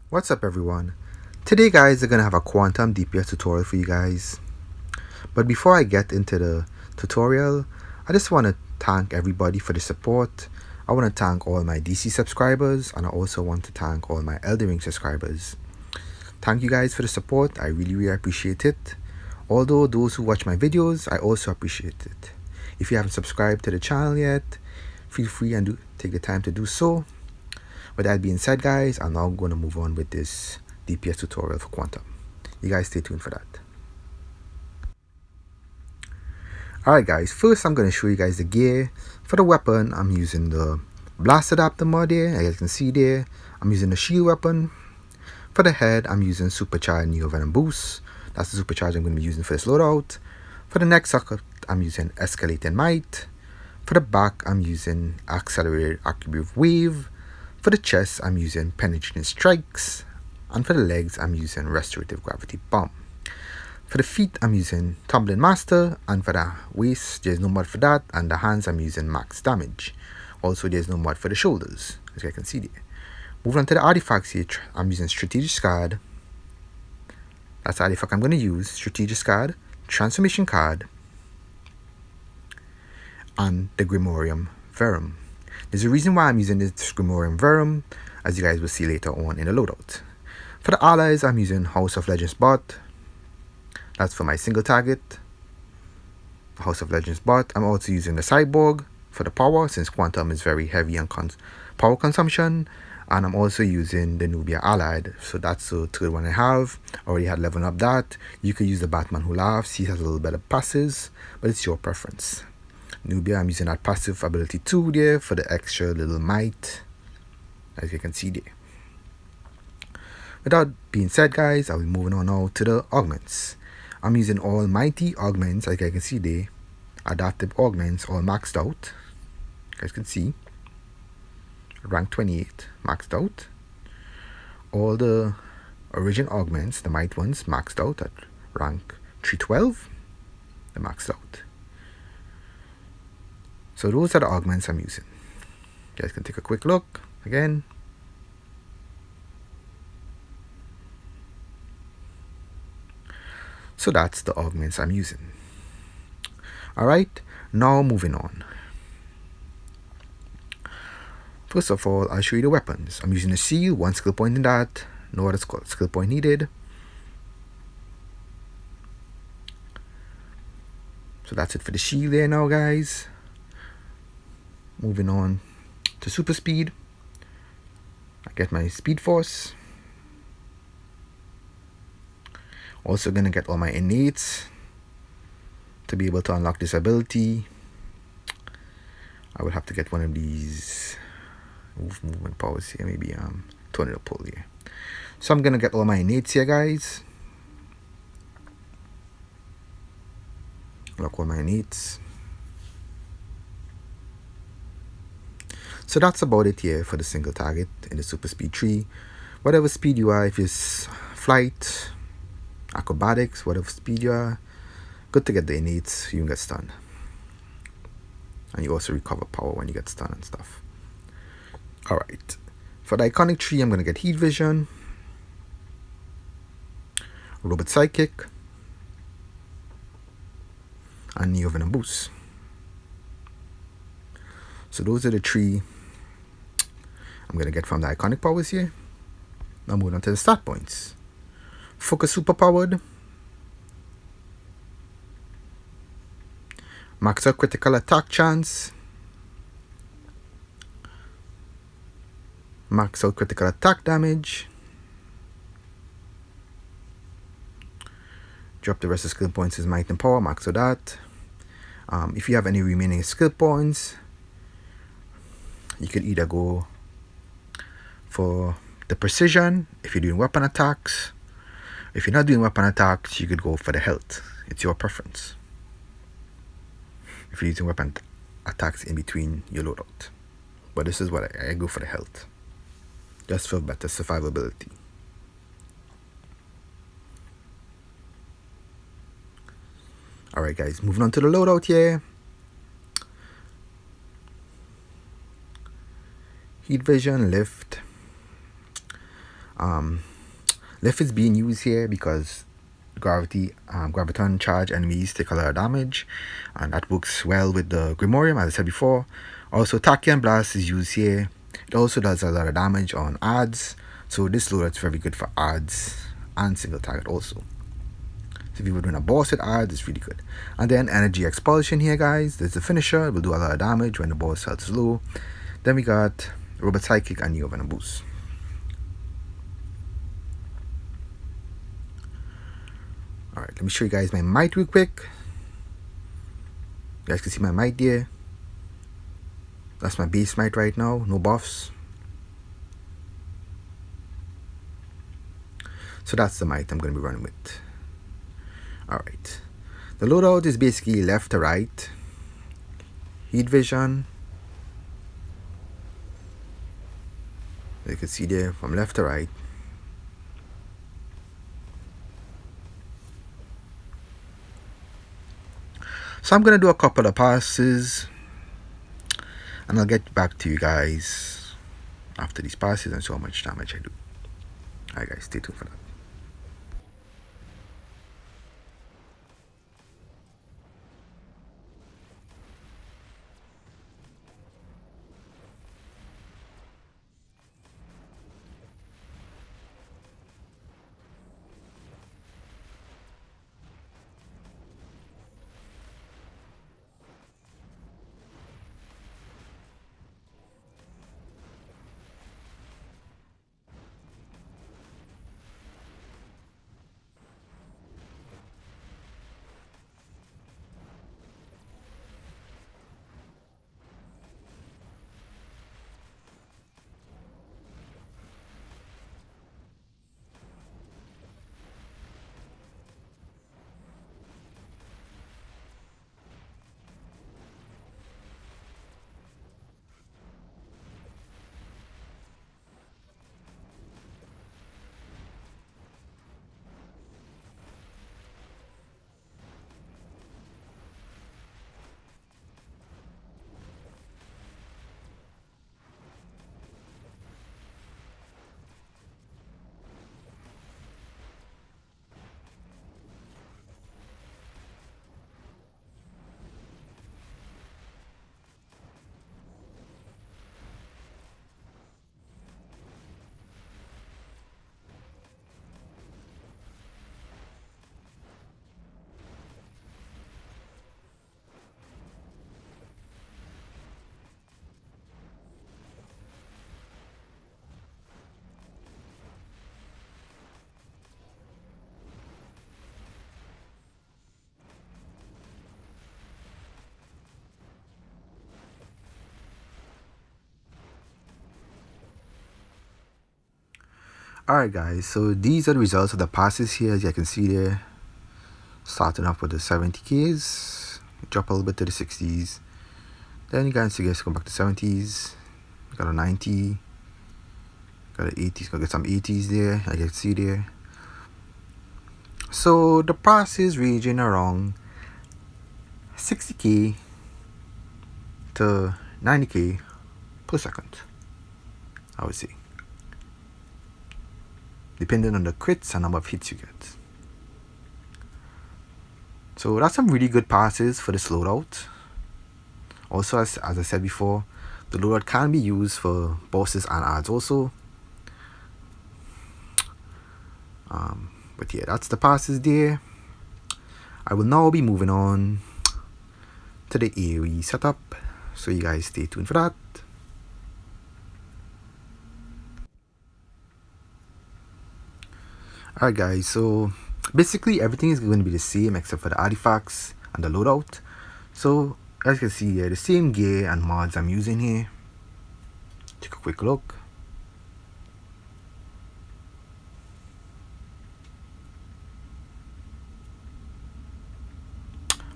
What's up everyone? Today guys, we're gonna have a quantum DPS tutorial for you guys. But before I get into the tutorial, I just want to thank everybody for the support. I want to thank all my DC subscribers, and I also want to thank all my Elden Ring subscribers. Thank you guys for the support. I really appreciate it. Although those who watch my videos, I also appreciate it. If you haven't subscribed to the channel yet, feel free and take the time to do so. With that being said guys, I'm now going to move on with this DPS tutorial for Quantum. You guys stay tuned for that. Alright guys, first I'm going to show you guys the gear. For the weapon, I'm using the blast adapter mod here, as you can see there. I'm using the shield weapon. For the head, I'm using supercharged Neo Venom Boost. That's the supercharge I'm going to be using for this loadout. For the neck socket, I'm using Escalating Might. For the back, I'm using Accelerated Archive Wave. For the chest, I'm using Penetrating Strikes. And for the legs, I'm using Restorative Gravity Bomb. For the feet, I'm using Tumbling Master. And for the waist, there's no mod for that. And the hands, I'm using Max Damage. Also, there's no mod for the shoulders, as you can see there. Moving on to the artifacts here, I'm using Strategic Card. That's the artifact I'm going to use. Strategic Card, Transformation Card, and the Grimorium Verum. There's a reason why I'm using this Grimorium Verum, as you guys will see later on in the loadout. For the allies, I'm using House of Legends bot. That's for my single target. House of Legends bot. I'm also using the Cyborg for the power, since Quantum is very heavy on power consumption. And I'm also using the Nubia Allied. So that's the third one I have. Already had leveled up that. You could use the Batman Who Laughs. He has a little better passes, but it's your preference. Nubia, I'm using that passive ability 2 there for the extra little might, as you can see there. With that being said guys, I'll be moving on now to the augments. I'm using all mighty augments, as you can see there. Adaptive augments all maxed out, you guys can see. Rank 28 maxed out. All the original augments, the might ones, maxed out at rank 312. They're maxed out. So those are the augments I'm using. You guys can take a quick look again. So that's the augments I'm using. Alright, now moving on. First of all, I'll show you the weapons. I'm using a shield, 1 skill point in that. No other skill point needed. So that's it for the shield there now guys. Moving on to super speed. I get my speed force. Also gonna get all my innates to be able to unlock this ability. I will have to get one of these movement powers here, maybe tornado pull here. So I'm gonna get all my innates here guys. Lock all my innates. So that's about it here for the single target in the super speed tree. Whatever speed you are, if it's flight, acrobatics, whatever speed you are, good to get the innates, you can get stunned. And you also recover power when you get stunned and stuff. Alright, for the iconic tree, I'm going to get Heat Vision, Robot Psychic, and Neo Venom Boost. So those are the 3 I'm going to get from the iconic powers here. Now moving on to the stat points. Focus Superpowered, Max out critical attack chance, max out critical attack damage, drop the rest of skill points as might and power, max out that. If you have any remaining skill points, you could either go for the precision if you're doing weapon attacks. If you're not doing weapon attacks, you could go for the health. It's your preference. If you're using weapon attacks in between your loadout. But this is what I go for the health. Just for better survivability. Alright guys, moving on to the loadout here. heat vision, lift. Lift is being used here because graviton charge enemies take a lot of damage, and that works well with the Grimorium, as I said before. Also, Tachyon Blast is used here. It also does a lot of damage on adds, so this loadout is very good for adds and single target also. So if you were doing a boss with adds, it's really good. And then energy expulsion here, guys. There's the finisher. It will do a lot of damage when the boss health is low. Then we got Robot Psychic and Neo Venom Boost. Alright, let me show you guys my might real quick. You guys can see my might there. That's my base might right now, no buffs. So that's the might I'm going to be running with. Alright, the loadout is basically left to right. Heat vision. You can see there from left to right. So I'm going to do a couple of passes, and I'll get back to you guys after these passes and show how much damage I do. Alright guys, stay tuned for that. Alright guys, so these are the results of the passes here, as you can see there. Starting off with the 70Ks, drop a little bit to the 60s. Then you guys come back to 70s. Got a 90, got an 80s, gonna get some 80s there, as you can see there. So the price is ranging around 60k to 90k per second, I would say, depending on the crits and number of hits you get. So that's some really good passes for this loadout. Also, as I said before, the loadout can be used for bosses and adds also. But yeah, that's the passes there. I will now be moving on to the AoE setup, so you guys stay tuned for that. Alright guys, so basically everything is going to be the same except for the artifacts and the loadout. So as you can see here, the same gear and mods I'm using here. Take a quick look.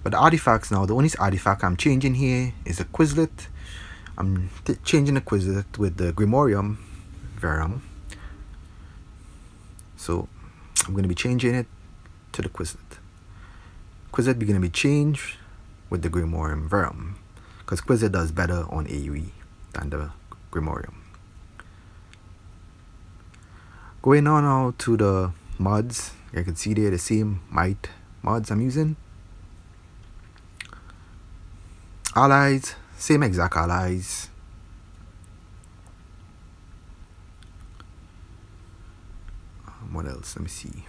But the artifacts now, the only artifact I'm changing here is a quinslet. I'm changing the quinslet with the Grimorium Verum. So I'm going to be changing it to the quinslet. Quinslet is going to be changed with the Grimorium Verum, because quinslet does better on AoE than the Grimorium. Going on now to the mods. You can see there the same Might mods I'm using. Allies, same exact allies. What else? Let me see.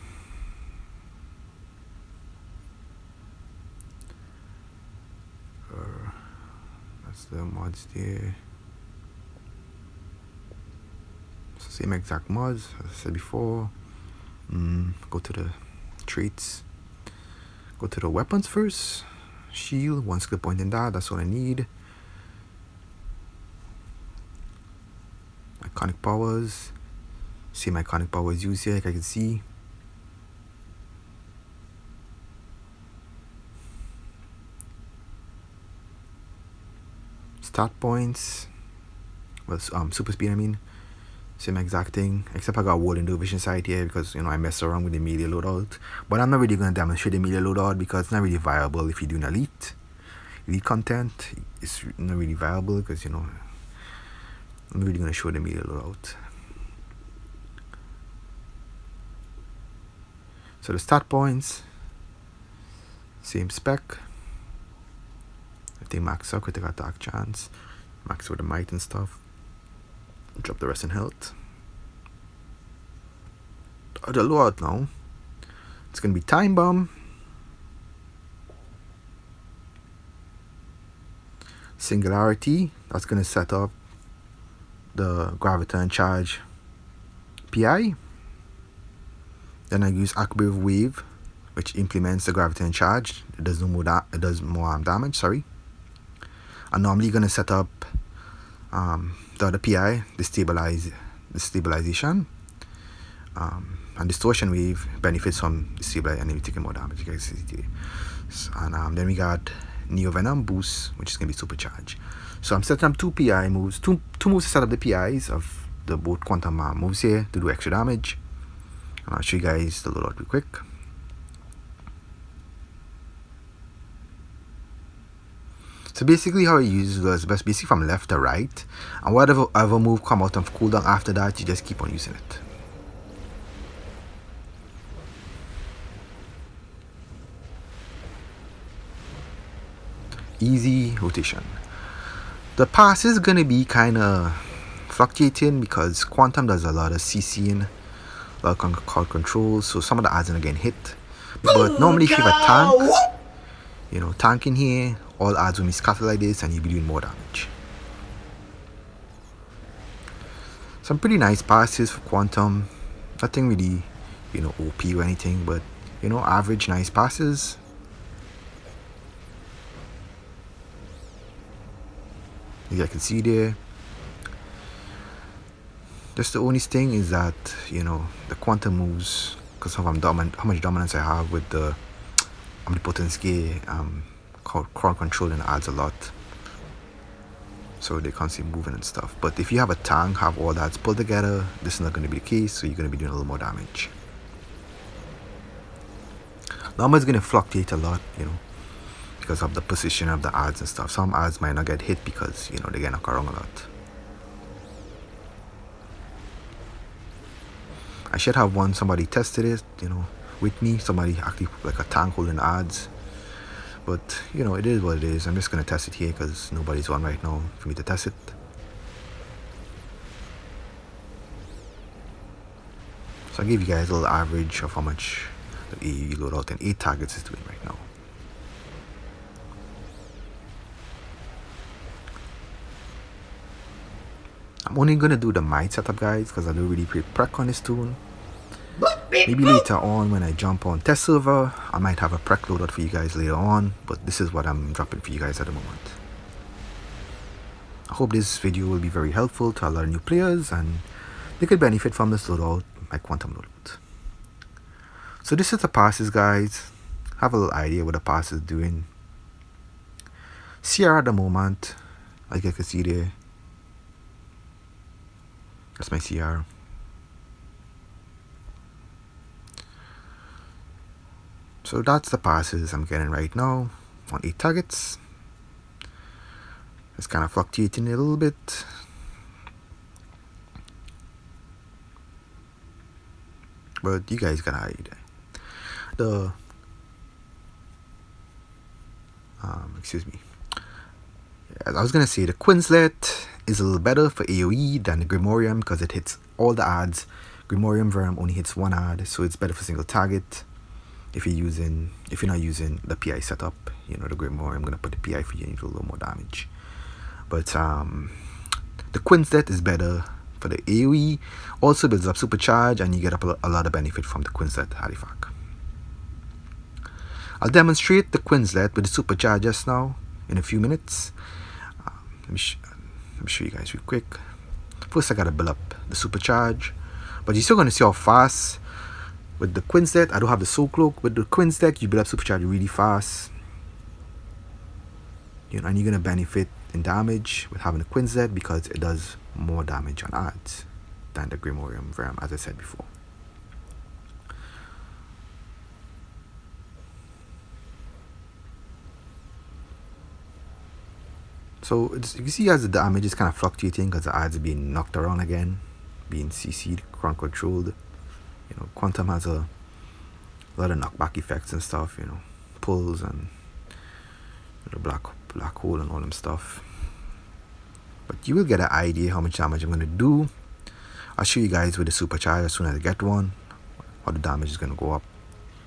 That's the mods there. Same exact mods as I said before. Go to the traits. Go to the weapons first. Shield, one skill point in that. That's all I need. Iconic powers. Same iconic powers used here, like I can see. Start points. Well, super speed, I mean. Same exact thing, except I got wall and vision sight here because, you know, I mess around with the melee loadout. But I'm not really going to demonstrate the melee loadout because it's not really viable if you're doing elite content. It's not really viable because, you know, I'm really going to show the melee loadout. So the start points, same spec. I think max out critical attack chance, max with the might and stuff. Drop the rest in health. The loadout now. It's gonna be time bomb. Singularity. That's gonna set up the graviton charge PI. Then I use Akbirth Wave, which implements the graviton charge. It does more damage. Sorry. I'm normally gonna set up the other PI, the stabilization, and distortion wave benefits from the stabilization and taking more damage. You guys see. And then we got Neo Venom boost, which is gonna be supercharged. So I'm setting up two PI moves, two moves to set up the PIs of the both quantum moves here to do extra damage. And I'll show you guys the loadout real quick. So basically how I use it was basically from left to right, and whatever move come out of cooldown after that, you just keep on using it. Easy rotation. The pass is gonna be kinda fluctuating because quantum does a lot of CCing, a lot of card control, so some of the odds are getting hit. But normally if you have a tank, you know, tank in here, all odds will be scattered like this and you'll be doing more damage. Some pretty nice passes for quantum. Nothing really, you know, OP or anything, but, you know, average nice passes. As I can see there. Just the only thing is that, you know, the quantum moves, because of how much dominance I have with the omnipotence gear, crowd control and adds a lot. So they can't see moving and stuff. But if you have a tank, have all that pulled together, this is not going to be the case, so you're going to be doing a little more damage. Number is going to fluctuate a lot, you know, because of the position of the odds and stuff. Some odds might not get hit because, you know, they get knocked around a lot. I should have somebody tested it, you know, with me. Somebody actually like a tank holding odds. But, you know, it is what it is. I'm just going to test it here because nobody's on right now for me to test it. So I'll give you guys a little average of how much the AE loadout and 8 targets is doing right now. I'm only going to do the might setup, guys, because I don't really prep on this tune. Maybe later on when I jump on test server, I might have a prep loadout for you guys later on, but this is what I'm dropping for you guys at the moment. I hope this video will be very helpful to a lot of new players and they could benefit from this loadout, my quantum loadout. So this is the passes, guys. Have a little idea what the pass is doing. CR at the moment, like you can see there. That's my CR. So that's the passes I'm getting right now on 8 targets. It's kind of fluctuating a little bit. but you guys gotta hide. The excuse me. I was gonna say the quinslet is a little better for AoE than the Grimorium because it hits all the adds. Grimorium Verum only hits one ad, so it's better for single target. If you're not using the PI setup, the Grimorium, I'm gonna put the PI for you and do a little more damage. But the quinslet is better for the AoE, also builds up supercharge, and you get up a lot of benefit from the quinslet artifact. I'll demonstrate the quinslet with the supercharge just now in a few minutes. Let me show you guys real quick. First, I gotta build up the supercharge, but you're still gonna see how fast with the quinslet. I don't have the soul cloak. With the quinslet, you build up supercharge really fast, and you're gonna benefit in damage with having a quinslet because it does more damage on adds than the Grimorium Verum, as I said before. So you can see as the damage is kind of fluctuating because the adds are being knocked around again, being CC'd, controlled. Quantum has a lot of knockback effects and stuff, pulls and the black hole and all them stuff. But you will get an idea how much damage I'm going to do. I'll show you guys with the supercharge as soon as I get one, how the damage is going to go up.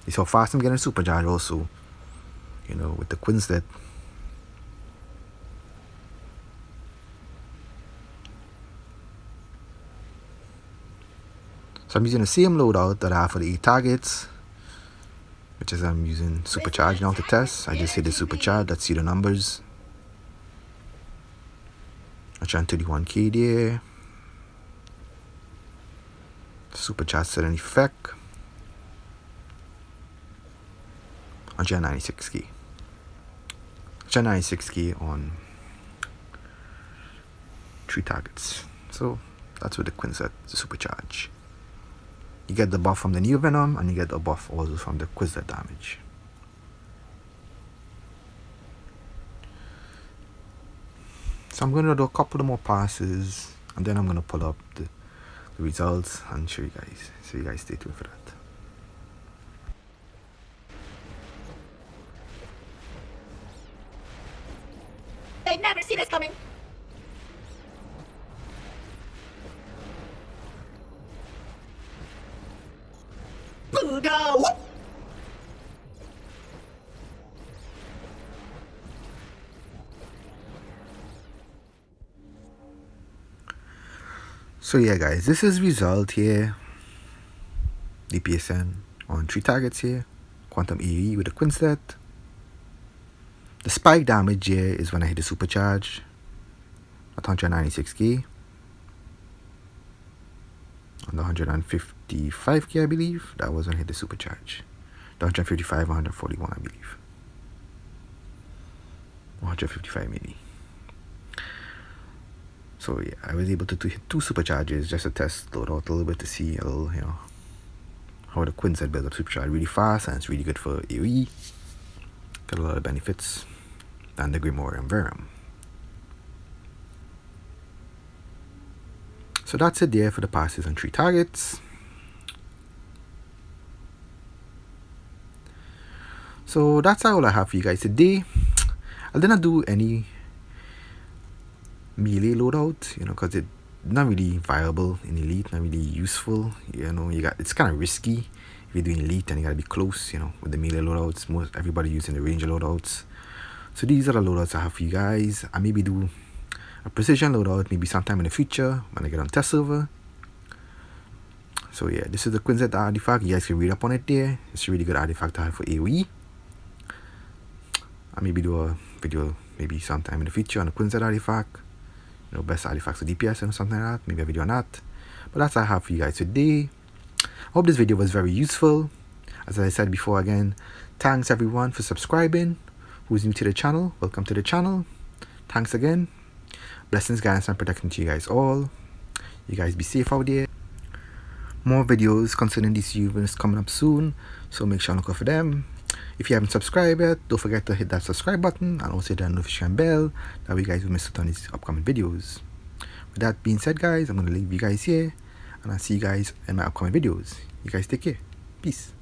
You see how fast I'm getting supercharge also, with the quinslet. So I'm using the same loadout that I have for the 8 targets, which is I'm using supercharge now to test. I just hit the supercharge, let's see the numbers. I'm trying 31k there. Supercharge set an effect. 196k. 196k on 3 targets. So that's with the quinslet, the supercharge. You get the buff from the new Venom, and you get the buff also from the quinslet damage. So I'm going to do a couple of more passes, and then I'm going to pull up the results and show you guys. So you guys stay tuned for that. They'd never see this coming. Go! So yeah guys, this is result here. DPSN on 3 targets here. Quantum AoE with the quinslet. The spike damage here is when I hit the supercharge at 196k. On the 155k I believe, that was when I hit the supercharge. The 155, 141 I believe. 155 maybe. So yeah, I was able to hit 2 supercharges just to test loadout a little bit to see a little, how the quinslet builds up supercharge really fast, and it's really good for AoE. Got a lot of benefits than the Grimorium Verum. So that's it there for the passes on 3 targets. So that's all I have for you guys today. I didn't do any melee loadout, because it's not really viable in elite, not really useful. It's kind of risky if you're doing elite and you gotta be close, with the melee loadouts. Everybody using the ranger loadouts. So these are the loadouts I have for you guys. I maybe do a precision loadout maybe sometime in the future when I get on test server. So yeah, this is the quinslet artifact. You guys can read up on it there. It's a really good artifact to have for AoE. I maybe do a video maybe sometime in the future on the quinslet artifact. Best artifacts for DPS and something like that. Maybe a video on that. But that's all I have for you guys today. I hope this video was very useful. As I said before again, thanks everyone for subscribing. Who's new to the channel, welcome to the channel. Thanks again. Blessings, guidance, and protection to you guys all. You guys be safe out there. More videos concerning DCUO is coming up soon, so make sure to look out for them. If you haven't subscribed yet, don't forget to hit that subscribe button and also hit that notification bell. That way you guys will miss out on these upcoming videos. With that being said guys, I'm going to leave you guys here. and I'll see you guys in my upcoming videos. You guys take care. Peace.